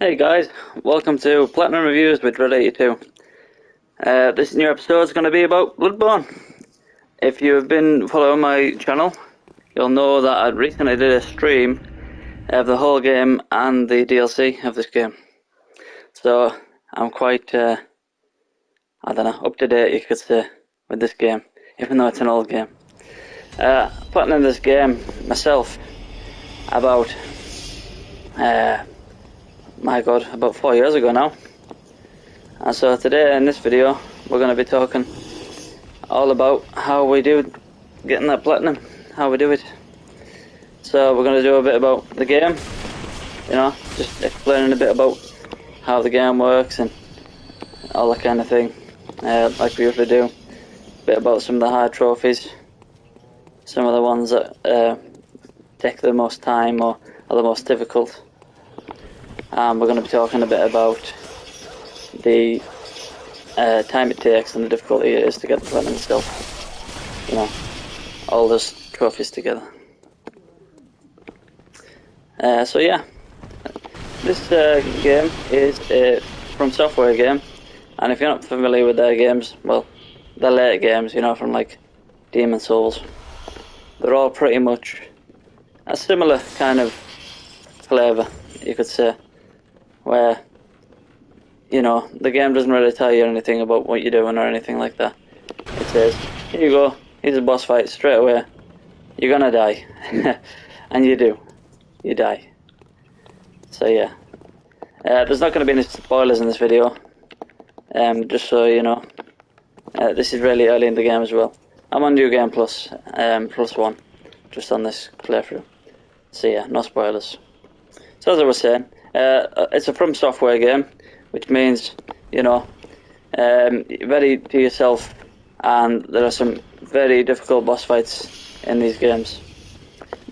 Hey guys, welcome to Platinum Reviews with Red82. This new episode is going to be about Bloodborne. If you have been following my channel, you'll know that I recently did a stream of the whole game and the DLC of this game. So I'm quite, up to date, you could say, with this game, even though it's an old game. Platinum this game myself about, about 4 years ago now. And so today in this video we're going to be talking all about how we do getting that platinum, how we do it. So we're going to do a bit about the game, just explaining a bit about how the game works and all that kind of thing, like we usually do. A bit about some of the hard trophies, some of the ones that take the most time or are the most difficult. And we're going to be talking a bit about the time it takes and the difficulty it is to get the platinum itself. All those trophies together. So yeah, this game is a From Software game, and if you're not familiar with their games, well, their later games, from like Demon Souls, they're all pretty much a similar kind of flavour, you could say, where the game doesn't really tell you anything about what you're doing or anything like that. It says, here you go, here's a boss fight, straight away, you're gonna die. And you do, you die. So yeah, there's not going to be any spoilers in this video, just so you know. This is really early in the game as well. I'm on New Game Plus, +1, just on this playthrough. So yeah, no spoilers. So as I was saying, it's a From Software game, which means, very to yourself, and there are some very difficult boss fights in these games.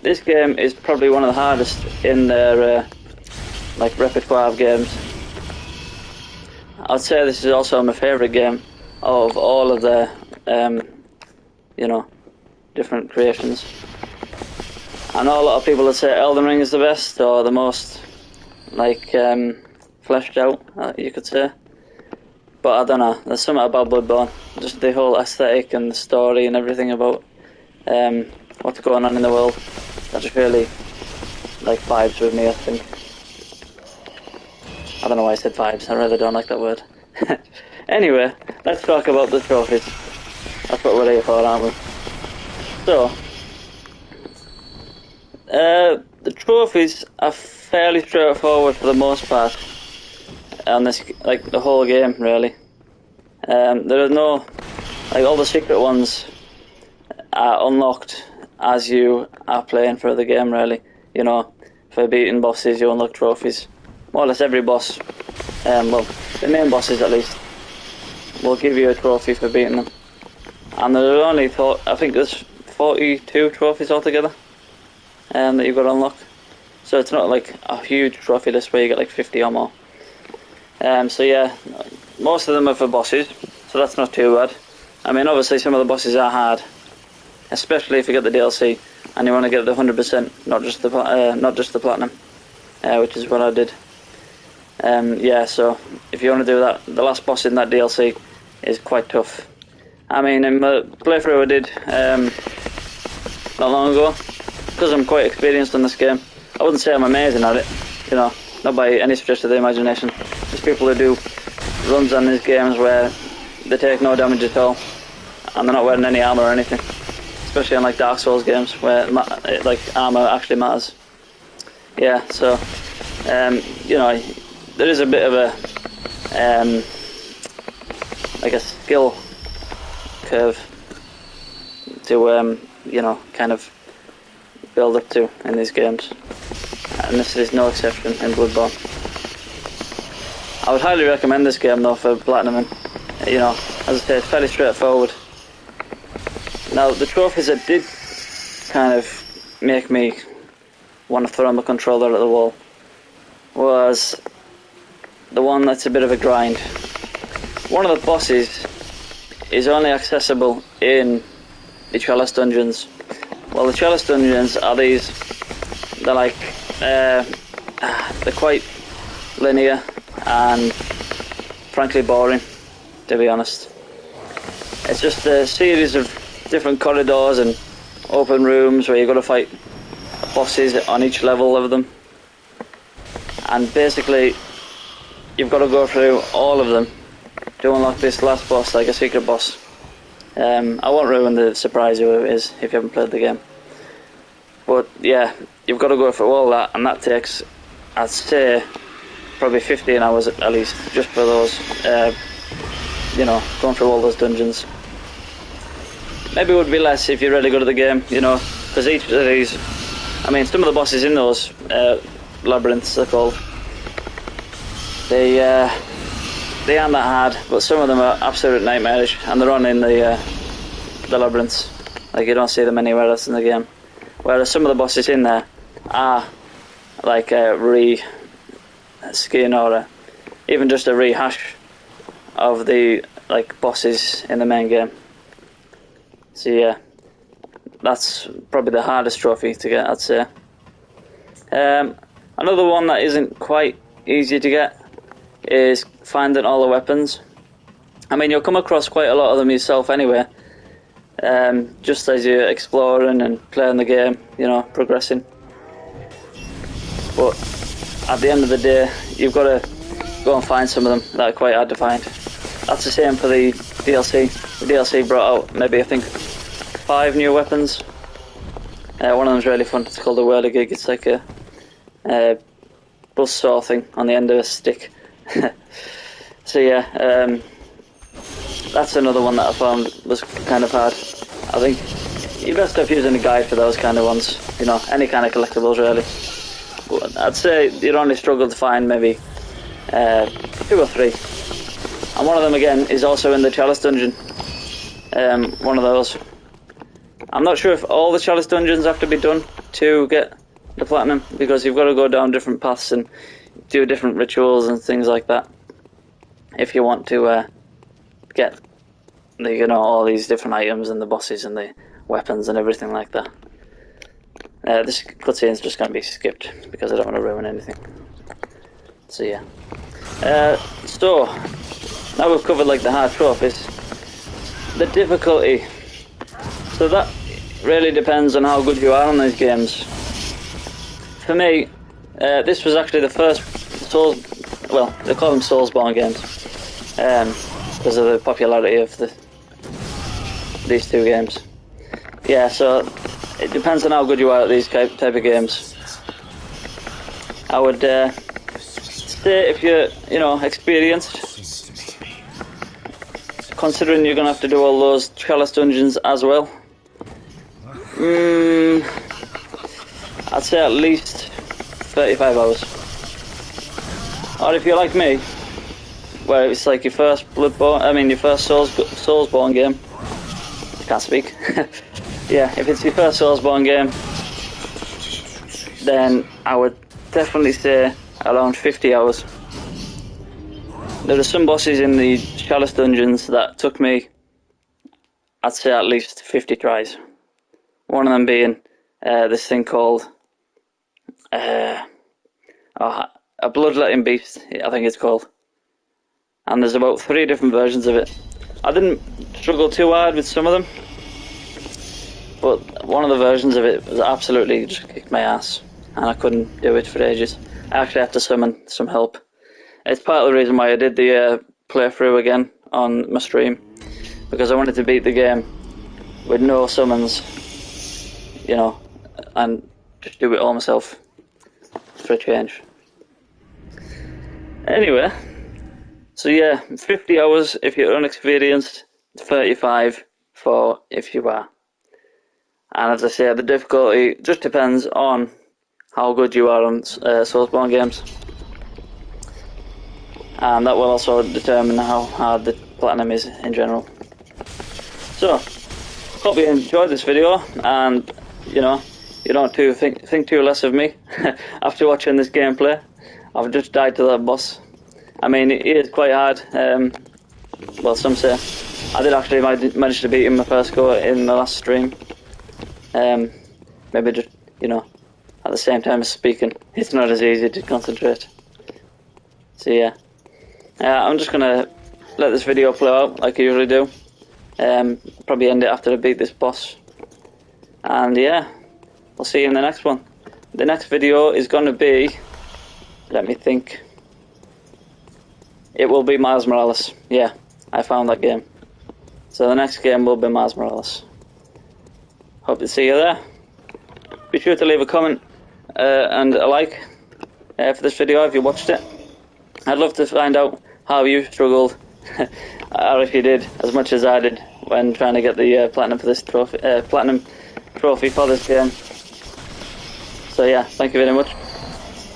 This game is probably one of the hardest in their repertoire of games. I'd say this is also my favourite game of all of the different creations. I know a lot of people that say Elden Ring is the best, or the most fleshed out, you could say. But I don't know, there's something about Bloodborne, just the whole aesthetic and the story and everything about what's going on in the world, that just really vibes with me, I think. I don't know why I said vibes, I really don't like that word. Anyway, let's talk about the trophies. That's what we're here for, aren't we? So, the trophies are fairly straightforward for the most part on this, the whole game, really. There are no, all the secret ones are unlocked as you are playing through the game, really. For beating bosses you unlock trophies. More or less every boss, well, the main bosses at least, will give you a trophy for beating them. And there are only, I think there's 42 trophies altogether that you've got to unlock. So it's not like a huge trophy list where you get 50 or more. So yeah, most of them are for bosses, so that's not too bad. I mean, obviously some of the bosses are hard, especially if you get the DLC and you want to get the 100%, not just the platinum, which is what I did. Yeah, so if you want to do that, the last boss in that DLC is quite tough. I mean, in the playthrough I did not long ago, because I'm quite experienced in this game, I wouldn't say I'm amazing at it, not by any stretch of the imagination. There's people who do runs on these games where they take no damage at all, and they're not wearing any armour or anything, especially in Dark Souls games where armour actually matters. Yeah, so there is a bit of a skill curve to kind of build up to in these games, and this is no exception in Bloodborne. I would highly recommend this game though for platinum, and as I say, it's fairly straightforward. Now the trophies that did kind of make me want to throw my controller at the wall was the one that's a bit of a grind. One of the bosses is only accessible in the Chalice dungeons. Well, the Chalice dungeons are they're quite linear and frankly boring, to be honest. It's just a series of different corridors and open rooms where you've got to fight bosses on each level of them. And basically, you've got to go through all of them to unlock this last boss, like a secret boss. I won't ruin the surprise who it is if you haven't played the game. But yeah, you've got to go through all that, and that takes, I'd say, probably 15 hours at least, just for those, you know, going through all those dungeons. Maybe it would be less if you're really good at the game, you know, because each of these, I mean, some of the bosses in those labyrinths, they're called, they aren't that hard, but some of them are absolute nightmarish, and they're on in the labyrinths. Like, you don't see them anywhere else in the game. Whereas some of the bosses in there are like a re-skin or even just a rehash of the like bosses in the main game. So yeah, that's probably the hardest trophy to get, I'd say. Another one that isn't quite easy to get is finding all the weapons. I mean, you'll come across quite a lot of them yourself anyway, just as you're exploring and playing the game, you know, progressing. But at the end of the day, you've got to go and find some of them that are quite hard to find. That's the same for the DLC. The DLC brought out maybe, I think, 5 new weapons. One of them's really fun. It's called a whirligig. It's like a buzzsaw thing on the end of a stick. So yeah, that's another one that I found was kind of hard. I think you're best off using a guide for those kind of ones. You know, any kind of collectibles really. But I'd say you'd only struggle to find maybe 2 or 3. And one of them again is also in the Chalice dungeon. One of those. I'm not sure if all the Chalice dungeons have to be done to get the platinum, because you've got to go down different paths and do different rituals and things like that if you want to get the, you know, all these different items and the bosses and the weapons and everything like that. This cutscene's just going to be skipped because I don't want to ruin anything. So yeah. So now we've covered like the hard trophies, the difficulty. So that really depends on how good you are on these games. For me, this was actually the first Souls, well, they call them Soulsborne games, because of the popularity of these 2 games. Yeah, so it depends on how good you are at these type of games. I would say if you're, you know, experienced, considering you're going to have to do all those Chalice dungeons as well, I'd say at least 35 hours. Or if you're like me, where it's like your first your first Soulsborne game. I can't speak. Yeah, if it's your first Soulsborne game, then I would definitely say around 50 hours. There are some bosses in the Chalice dungeons that took me, I'd say, at least 50 tries. One of them being this thing called a bloodletting beast, I think it's called. And there's about 3 different versions of it. I didn't struggle too hard with some of them, but one of the versions of it was absolutely just kicked my ass, and I couldn't do it for ages. I actually had to summon some help. It's part of the reason why I did the playthrough again on my stream, because I wanted to beat the game with no summons, you know, and just do it all myself for a change. Anyway, so yeah, 50 hours if you're unexperienced, 35 for if you are. And as I say, the difficulty just depends on how good you are on Soulsborne games. And that will also determine how hard the platinum is in general. So, hope you enjoyed this video, and you know, you don't think too less of me after watching this gameplay. I've just died to that boss. I mean, it is quite hard. Well, some say. I did actually manage to beat him my first go in the last stream. Maybe just, you know, at the same time as speaking, it's not as easy to concentrate. So yeah, I'm just gonna let this video play out like I usually do. Probably end it after I beat this boss. And yeah, I'll see you in the next one. The next video is gonna be, let me think. It will be Miles Morales. Yeah, I found that game. So the next game will be Miles Morales. Hope to see you there. Be sure to leave a comment and a like for this video if you watched it. I'd love to find out how you struggled, or if you did as much as I did when trying to get the platinum for this trophy, platinum trophy for this game. So yeah, thank you very much.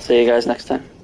See you guys next time.